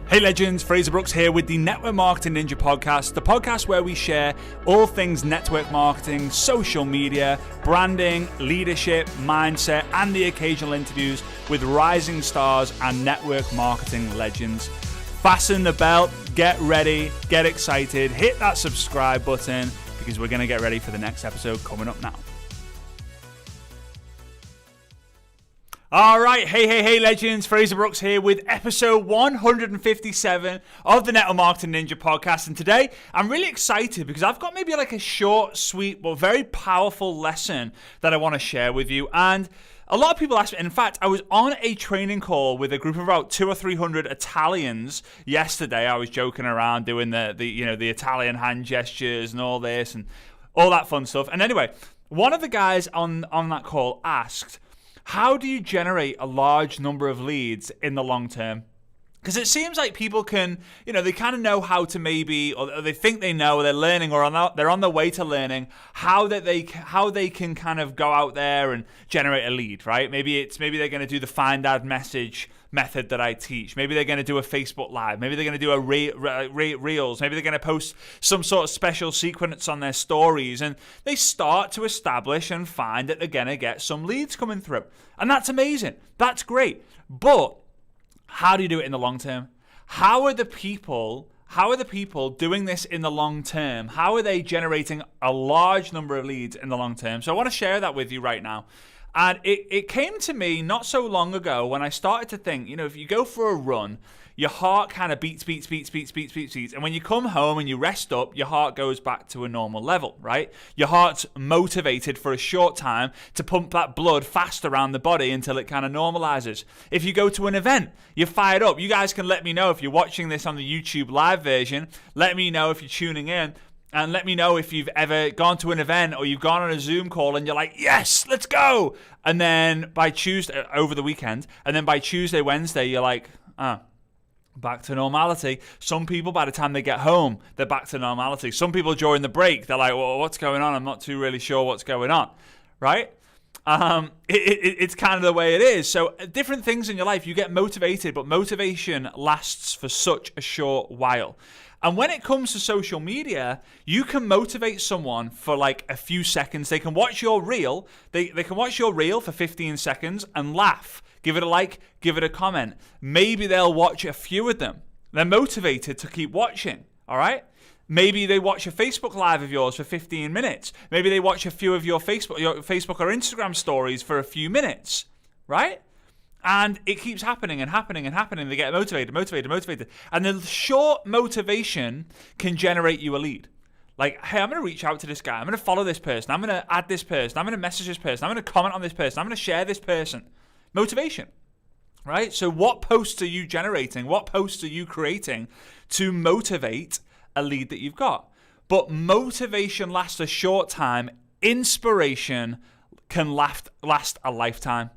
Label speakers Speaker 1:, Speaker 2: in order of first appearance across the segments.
Speaker 1: Hey legends, Fraser Brooks here with the Network Marketing Ninja podcast, the podcast where we share all things network marketing, social media, branding, leadership, mindset, and the occasional interviews with rising stars and network marketing legends. Fasten the belt, get ready, get excited, hit that subscribe button because we're going to get ready for the next episode coming up now. All right, hey legends, Fraser Brooks here with episode 157 of the Network Marketing Ninja podcast. And today I'm really excited because I've got maybe like a short, sweet, but very powerful lesson that I want to share with you. And a lot of people ask me, in fact, I was on a training call with a group of about 200 or 300 Italians yesterday. I was joking around doing the Italian hand gestures and all this and all that fun stuff. And anyway, one of the guys on that call asked, how do you generate a large number of leads in the long term? Because it seems like people can, they kind of know how to maybe, or they think they know, or they're learning, or they're on their way to learning how they can kind of go out there and generate a lead, right? Maybe they're going to do the find ad message method that I teach. Maybe they're going to do a Facebook Live. Maybe they're going to do a Reels. Maybe they're going to post some sort of special sequence on their stories, and they start to establish and find that they're going to get some leads coming through. And that's amazing. That's great. But how do you do it in the long term? How are the people doing this in the long term? How are they generating a large number of leads in the long term? So I want to share that with you right now. And it came to me not so long ago when I started to think, if you go for a run, your heart kind of beats. And when you come home and you rest up, your heart goes back to a normal level, right? Your heart's motivated for a short time to pump that blood fast around the body until it kind of normalizes. If you go to an event, you're fired up. You guys can let me know if you're watching this on the YouTube live version. Let me know if you're tuning in. And let me know if you've ever gone to an event or you've gone on a Zoom call and you're like, yes, let's go. And then by Tuesday, over the weekend, and then by Tuesday, Wednesday, you're like, back to normality. Some people, by the time they get home, they're back to normality. Some people during the break, they're like, well, what's going on? I'm not too really sure what's going on, right? It's kind of the way it is. So different things in your life, you get motivated, but motivation lasts for such a short while. And when it comes to social media, you can motivate someone for like a few seconds. They can watch your reel. They can watch your reel for 15 seconds and laugh. Give it a like, give it a comment. Maybe they'll watch a few of them. They're motivated to keep watching, all right? Maybe they watch a Facebook Live of yours for 15 minutes. Maybe they watch a few of your Facebook or Instagram stories for a few minutes, right? And it keeps happening and happening and happening. They get motivated. And the short motivation can generate you a lead. Like, hey, I'm going to reach out to this guy. I'm going to follow this person. I'm going to add this person. I'm going to message this person. I'm going to comment on this person. I'm going to share this person. Motivation, right? So what posts are you generating? What posts are you creating to motivate a lead that you've got? But motivation lasts a short time. Inspiration can last a lifetime.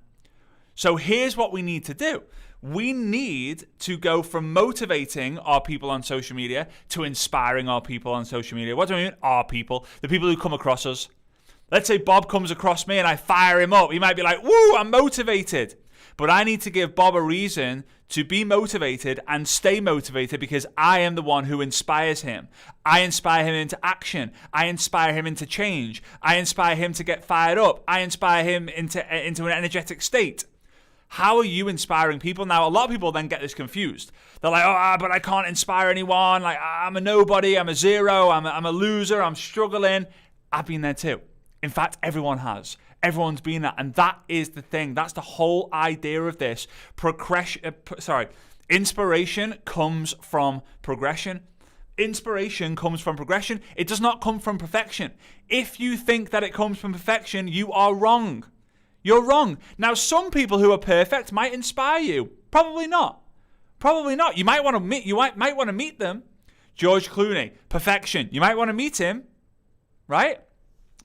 Speaker 1: So here's what we need to do. We need to go from motivating our people on social media to inspiring our people on social media. What do I mean? Our people, the people who come across us. Let's say Bob comes across me and I fire him up. He might be like, woo, I'm motivated. But I need to give Bob a reason to be motivated and stay motivated because I am the one who inspires him. I inspire him into action. I inspire him into change. I inspire him to get fired up. I inspire him into an energetic state. How are you inspiring people? Now, a lot of people then get this confused. They're like, but I can't inspire anyone. Like, I'm a nobody. I'm a zero. I'm a loser. I'm struggling. I've been there too. In fact, everyone has. Everyone's been that. And that is the thing. That's the whole idea of this. Inspiration comes from progression. Inspiration comes from progression. It does not come from perfection. If you think that it comes from perfection, you are wrong. You're wrong. Now, some people who are perfect might inspire you. Probably not. You might want to meet them. George Clooney, perfection. You might want to meet him, right?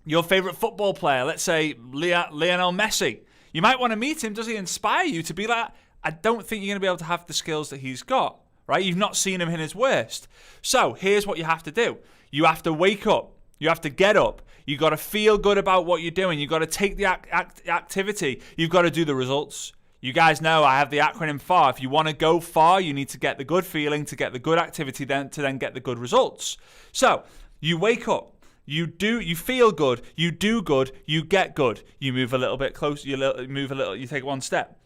Speaker 1: Your favorite football player, let's say Lionel Messi. You might want to meet him. Does he inspire you to be like, I don't think you're going to be able to have the skills that he's got, right? You've not seen him in his worst. So here's what you have to do. You have to wake up. You have to get up. You got to feel good about what you're doing. You got to take the activity. You've got to do the results. You guys know I have the acronym FAR. If you want to go far, you need to get the good feeling, to get the good activity, then to then get the good results. So you wake up. You feel good, you do good, you get good. You move a little bit closer, you take one step.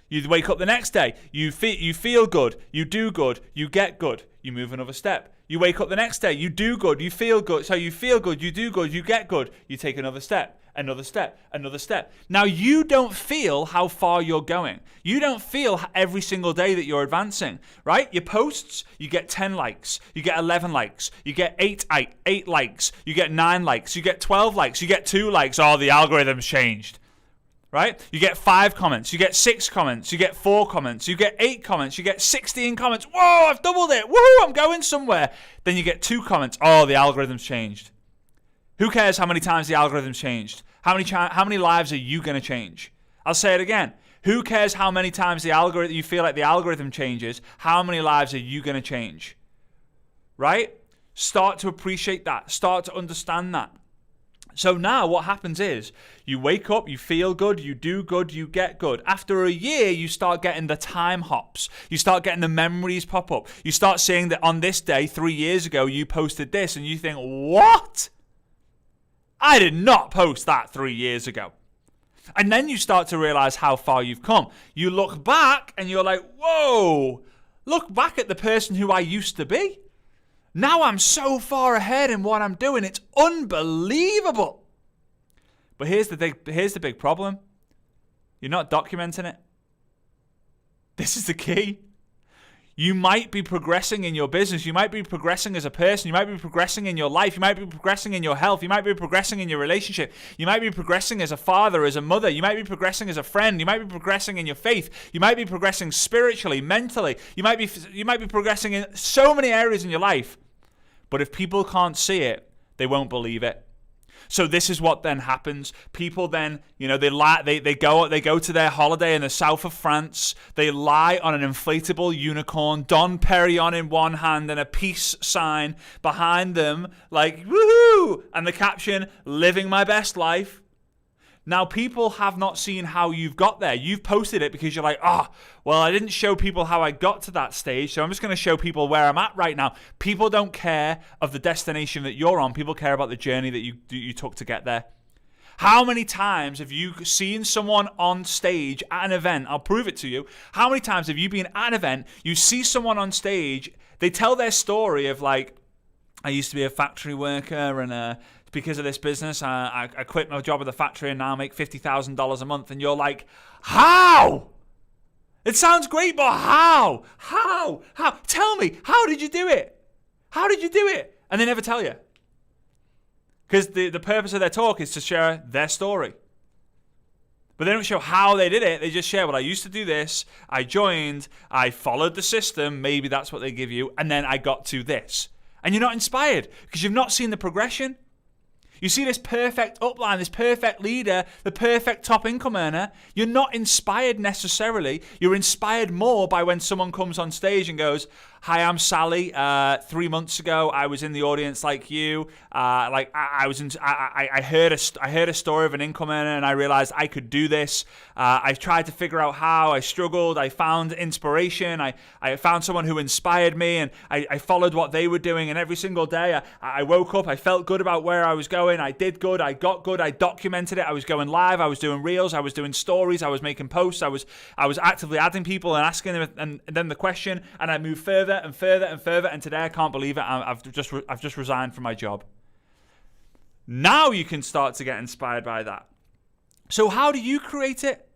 Speaker 1: You wake up the next day, you feel good, you do good, you get good. You move another step. You wake up the next day, you do good, you feel good. So you feel good, you do good, you get good. You take another step. Another step, another step. Now, you don't feel how far you're going. You don't feel every single day that you're advancing, right? Your posts, you get 10 likes, you get 11 likes, you get 8 likes, you get 9 likes, you get 12 likes, you get 2 likes. Oh, the algorithm's changed, right? You get 5 comments, you get 6 comments, you get 4 comments, you get 8 comments, you get 16 comments. Whoa, I've doubled it. Woohoo, I'm going somewhere. Then you get 2 comments. Oh, the algorithm's changed. Who cares how many times the algorithm's changed? How many lives are you going to change? I'll say it again. Who cares how many times you feel like the algorithm changes? How many lives are you going to change? Right? Start to appreciate that. Start to understand that. So now what happens is you wake up, you feel good, you do good, you get good. After a year, you start getting the time hops. You start getting the memories pop up. You start seeing that on this day, 3 years ago, you posted this and you think, what? I did not post that 3 years ago. And then you start to realize how far you've come. You look back and you're like, whoa, look back at the person who I used to be. Now I'm so far ahead in what I'm doing. It's unbelievable. But here's the big problem. You're not documenting it. This is the key. You might be progressing in your business. You might be progressing as a person. You might be progressing in your life. You might be progressing in your health. You might be progressing in your relationship. You might be progressing as a father, as a mother. You might be progressing as a friend. You might be progressing in your faith. You might be progressing spiritually, mentally. You might be progressing in so many areas in your life. But if people can't see it, they won't believe it. So this is what then happens. People then, they go to their holiday in the south of France. They lie on an inflatable unicorn, Dom Perignon in one hand and a peace sign behind them, like, woohoo! And the caption, living my best life. Now, people have not seen how you've got there. You've posted it because you're like, well, I didn't show people how I got to that stage, so I'm just going to show people where I'm at right now. People don't care of the destination that you're on. People care about the journey that you took to get there. How many times have you seen someone on stage at an event? I'll prove it to you. How many times have you been at an event, you see someone on stage, they tell their story of like, I used to be a factory worker and because of this business, I quit my job at the factory and now I make $50,000 a month. And you're like, how? It sounds great, but how? How? Tell me, how did you do it? How did you do it? And they never tell you. Because the purpose of their talk is to share their story. But they don't show how they did it. They just share, well, I used to do this. I joined. I followed the system. Maybe that's what they give you. And then I got to this. And you're not inspired because you've not seen the progression. You see this perfect upline, this perfect leader, the perfect top income earner. You're not inspired necessarily. You're inspired more by when someone comes on stage and goes, hi, I'm Sally. 3 months ago, I was in the audience like you. I heard a story of an income earner and I realized I could do this. I tried to figure out how. I struggled. I found inspiration. I found someone who inspired me and I followed what they were doing. And every single day I woke up. I felt good about where I was going. I did good. I got good. I documented it. I was going live. I was doing reels. I was doing stories. I was making posts. I was actively adding people and asking them and then the question. And I moved further and further and further, and today I can't believe it. I've just resigned from my job. Now you can start to get inspired by that. So how do you create it?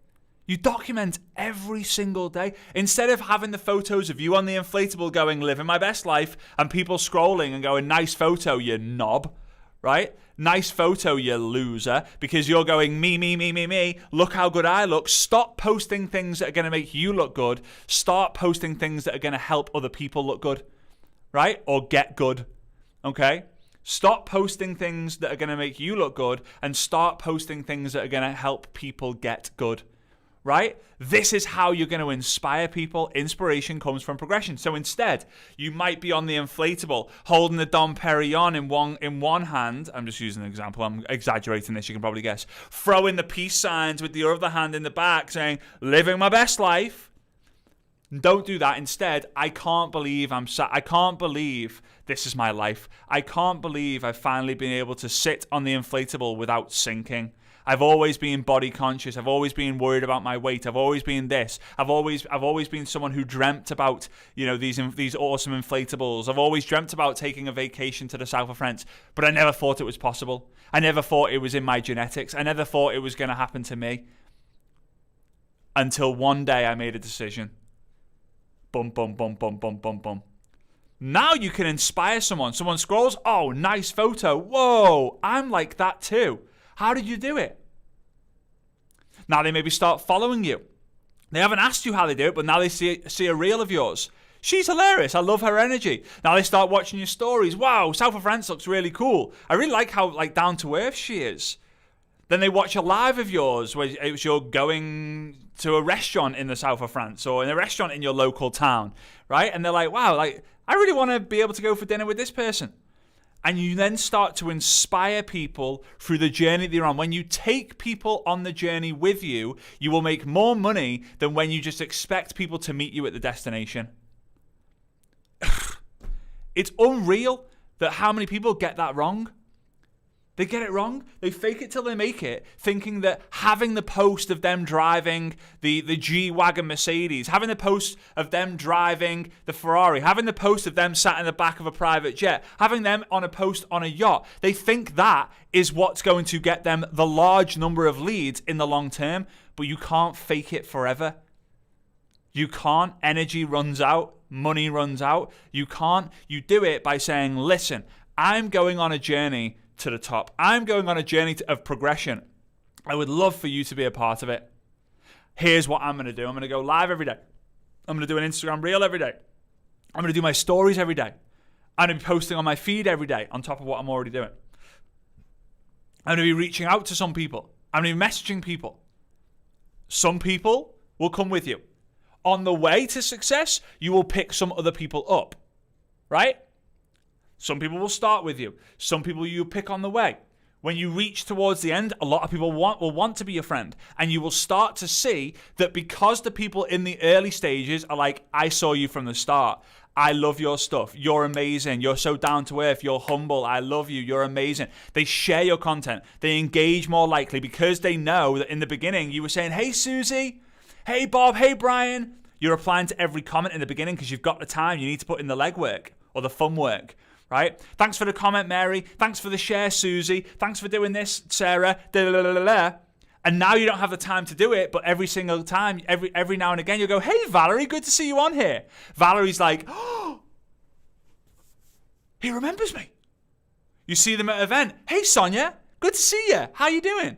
Speaker 1: You document every single day. Instead of having the photos of you on the inflatable going, living my best life, and people scrolling and going, nice photo, you knob, right? Nice photo, you loser, because you're going, me, look how good I look. Stop posting things that are going to make you look good. Start posting things that are going to help other people look good, right? Or get good, okay? Stop posting things that are going to make you look good and start posting things that are going to help people get good, right? This is how you're going to inspire people. Inspiration comes from progression. So instead, you might be on the inflatable, holding the Dom Perignon in one hand. I'm just using an example. I'm exaggerating this. You can probably guess. Throwing the peace signs with the other hand in the back, saying, living my best life. Don't do that. Instead, I can't believe I can't believe this is my life. I can't believe I've finally been able to sit on the inflatable without sinking. I've always been body conscious. I've always been worried about my weight. I've always been this. I've always been someone who dreamt about, these awesome inflatables. I've always dreamt about taking a vacation to the south of France, but I never thought it was possible. I never thought it was in my genetics. I never thought it was going to happen to me. Until one day I made a decision. Bum, bum, bum, bum, bum, bum, bum. Now you can inspire someone. Someone scrolls, oh, nice photo. Whoa, I'm like that too. How did you do it? Now they maybe start following you. They haven't asked you how they do it, but now they see a reel of yours. She's hilarious. I love her energy. Now they start watching your stories. Wow, South of France looks really cool. I really like how down to earth she is. Then they watch a live of yours where you're going to a restaurant in the south of France or in a restaurant in your local town, right? And they're like, wow, I really want to be able to go for dinner with this person. And you then start to inspire people through the journey that you're on. When you take people on the journey with you, you will make more money than when you just expect people to meet you at the destination. It's unreal that how many people get that wrong. They get it wrong. They fake it till they make it, thinking that having the post of them driving the G-Wagon Mercedes, having the post of them driving the Ferrari, having the post of them sat in the back of a private jet, having them on a post on a yacht, they think that is what's going to get them the large number of leads in the long term, but you can't fake it forever. You can't. Energy runs out. Money runs out. You can't. You do it by saying, listen, I'm going on a journey to the top. I'm going on a journey of progression. I would love for you to be a part of it. Here's what I'm going to do. I'm going to go live every day. I'm going to do an Instagram reel every day. I'm going to do my stories every day. I'm going to be posting on my feed every day on top of what I'm already doing. I'm going to be reaching out to some people. I'm going to be messaging people. Some people will come with you. On the way to success, you will pick some other people up, right? Some people will start with you. Some people you pick on the way. When you reach towards the end, a lot of people will want to be your friend. And you will start to see that because the people in the early stages are like, I saw you from the start. I love your stuff. You're amazing. You're so down to earth. You're humble. I love you. You're amazing. They share your content. They engage more likely because they know that in the beginning you were saying, hey, Susie. Hey, Bob. Hey, Brian. You're replying to every comment in the beginning because you've got the time. You need to put in the legwork or the fun work. Right? Thanks for the comment, Mary. Thanks for the share, Susie. Thanks for doing this, Sarah. And now you don't have the time to do it, but every single time, every now and again, you'll go, hey, Valerie, good to see you on here. Valerie's like, oh, he remembers me. You see them at an event. Hey, Sonia, good to see you. How you doing?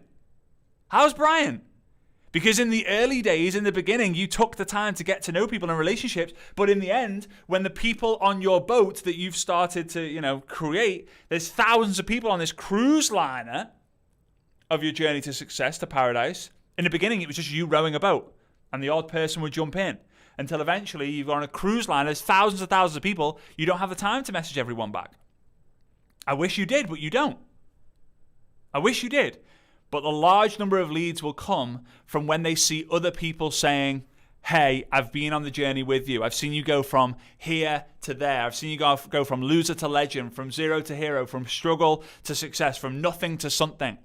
Speaker 1: How's Brian? Because in the early days, in the beginning, you took the time to get to know people in relationships. But in the end, when the people on your boat that you've started to, create, there's thousands of people on this cruise liner of your journey to success, to paradise. In the beginning, it was just you rowing a boat and the odd person would jump in until eventually you've got on a cruise line. There's thousands of people. You don't have the time to message everyone back. I wish you did, but you don't. I wish you did. But the large number of leads will come from when they see other people saying, hey, I've been on the journey with you. I've seen you go from here to there. I've seen you go from loser to legend, from zero to hero, from struggle to success, from nothing to something.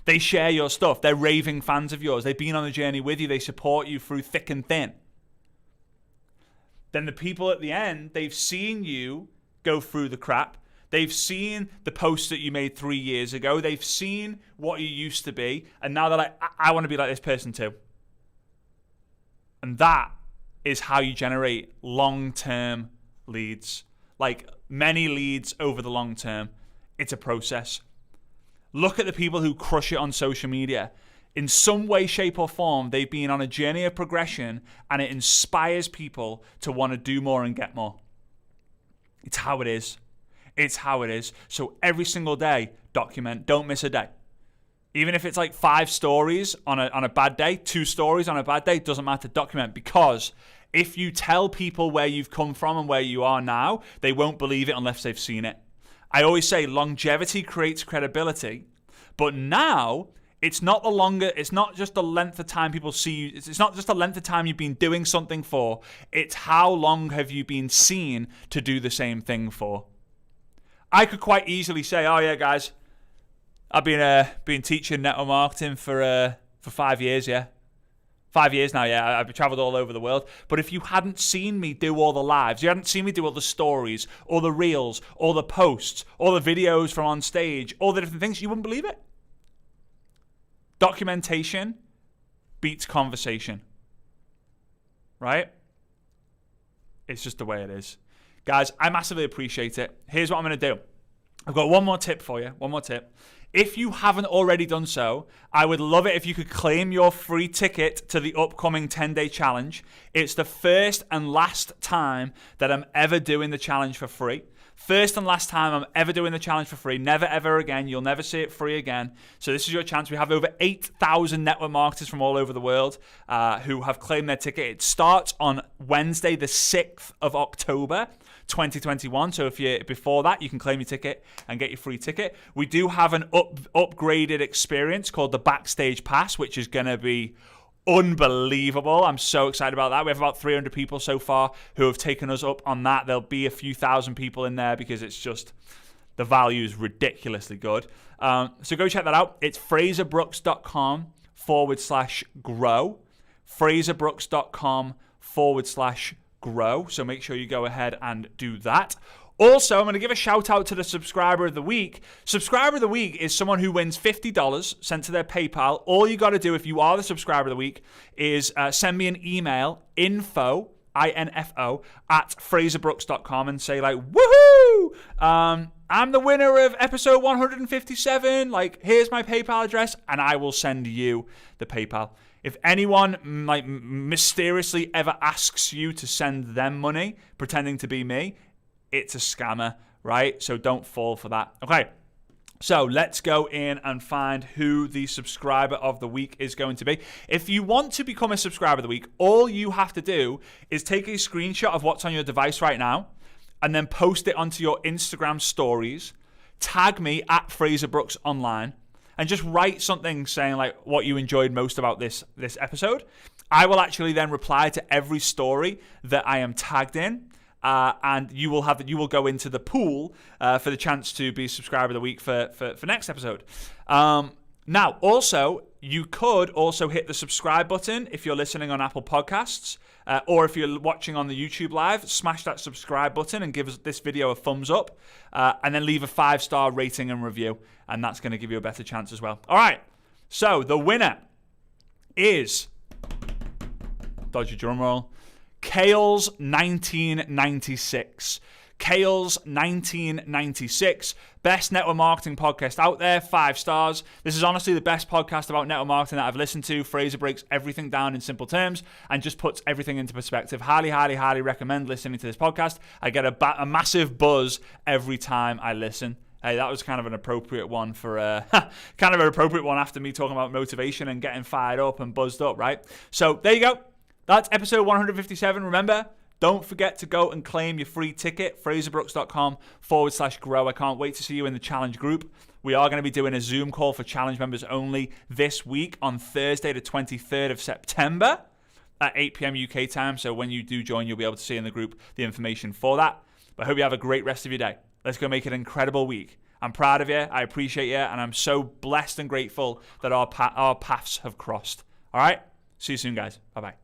Speaker 1: They share your stuff. They're raving fans of yours. They've been on the journey with you. They support you through thick and thin. Then the people at the end, they've seen you go through the crap. They've seen the posts that you made 3 years ago. They've seen what you used to be. And now they're like, I want to be like this person too. And that is how you generate long-term leads. Like many leads over the long term. It's a process. Look at the people who crush it on social media. In some way, shape, or form, they've been on a journey of progression and it inspires people to want to do more and get more. It's how it is. It's how it is. So every single day, document. Don't miss a day. Even if it's like 5 stories on a bad day, 2 stories on a bad day, doesn't matter. Document, because if you tell people where you've come from and where you are now, they won't believe it unless they've seen it. I always say longevity creates credibility, but now it's not just the length of time people see you. It's not just the length of time you've been doing something for. It's how long have you been seen to do the same thing for. I could quite easily say, oh yeah, guys, I've been teaching network marketing for 5 years, yeah. 5 years now, yeah. I've traveled all over the world. But if you hadn't seen me do all the lives, you hadn't seen me do all the stories, all the reels, all the posts, all the videos from on stage, all the different things, you wouldn't believe it. Documentation beats conversation. Right? It's just the way it is. Guys, I massively appreciate it. Here's what I'm going to do. I've got one more tip for you. One more tip. If you haven't already done so, I would love it if you could claim your free ticket to the upcoming 10-day challenge. It's the first and last time that I'm ever doing the challenge for free. First and last time I'm ever doing the challenge for free. Never, ever again. You'll never see it free again. So this is your chance. We have over 8,000 network marketers from all over the world who have claimed their ticket. It starts on Wednesday, the 6th of October. 2021. So if you're before that, you can claim your ticket and get your free ticket. We do have an upgraded experience called the Backstage Pass, which is going to be unbelievable. I'm so excited about that. We have about 300 people so far who have taken us up on that. There'll be a few thousand people in there because it's just, the value is ridiculously good. So go check that out. It's fraserbrooks.com/grow. fraserbrooks.com/grow. So make sure you go ahead and do that. Also, I'm going to give a shout out to the Subscriber of the Week. Subscriber of the Week is someone who wins $50 sent to their PayPal. All you got to do if you are the Subscriber of the Week is send me an email, info at fraserbrooks.com, and say like, woohoo! I'm the winner of episode 157. Like, here's my PayPal address, and I will send you the PayPal. If anyone like mysteriously ever asks you to send them money, pretending to be me, it's a scammer, right? So don't fall for that. Okay, so let's go in and find who the Subscriber of the Week is going to be. If you want to become a Subscriber of the Week, all you have to do is take a screenshot of what's on your device right now and then post it onto your Instagram stories, tag me at Fraser Brooks Online, and just write something saying like what you enjoyed most about this episode. I will actually then reply to every story that I am tagged in, and you will go into the pool for the chance to be Subscriber of the Week for next episode. Now, also, you could also hit the subscribe button if you're listening on Apple Podcasts, or if you're watching on the YouTube Live, smash that subscribe button and give this video a thumbs up, and then leave a 5-star rating and review, and that's going to give you a better chance as well. All right, so the winner is, dodgy drum roll, Kales 1996. Kales 1996, best network marketing podcast out there, 5 stars. This is honestly the best podcast about network marketing that I've listened to. Fraser breaks everything down in simple terms and just puts everything into perspective. Highly, highly, highly recommend listening to this podcast. I get a massive buzz every time I listen. Hey, that was kind of an appropriate one for after me talking about motivation and getting fired up and buzzed up, right? So there you go. That's episode 157. Remember, don't forget to go and claim your free ticket, fraserbrooks.com/grow. I can't wait to see you in the challenge group. We are going to be doing a Zoom call for challenge members only this week on Thursday, the 23rd of September at 8 p.m. UK time. So when you do join, you'll be able to see in the group the information for that. But I hope you have a great rest of your day. Let's go make it an incredible week. I'm proud of you. I appreciate you. And I'm so blessed and grateful that our paths have crossed. All right? See you soon, guys. Bye-bye.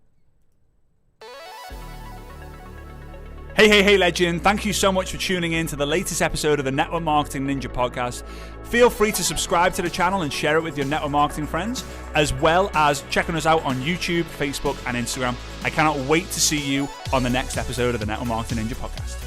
Speaker 1: Hey, legend. Thank you so much for tuning in to the latest episode of the Network Marketing Ninja podcast. Feel free to subscribe to the channel and share it with your network marketing friends, as well as checking us out on YouTube, Facebook, and Instagram. I cannot wait to see you on the next episode of the Network Marketing Ninja podcast.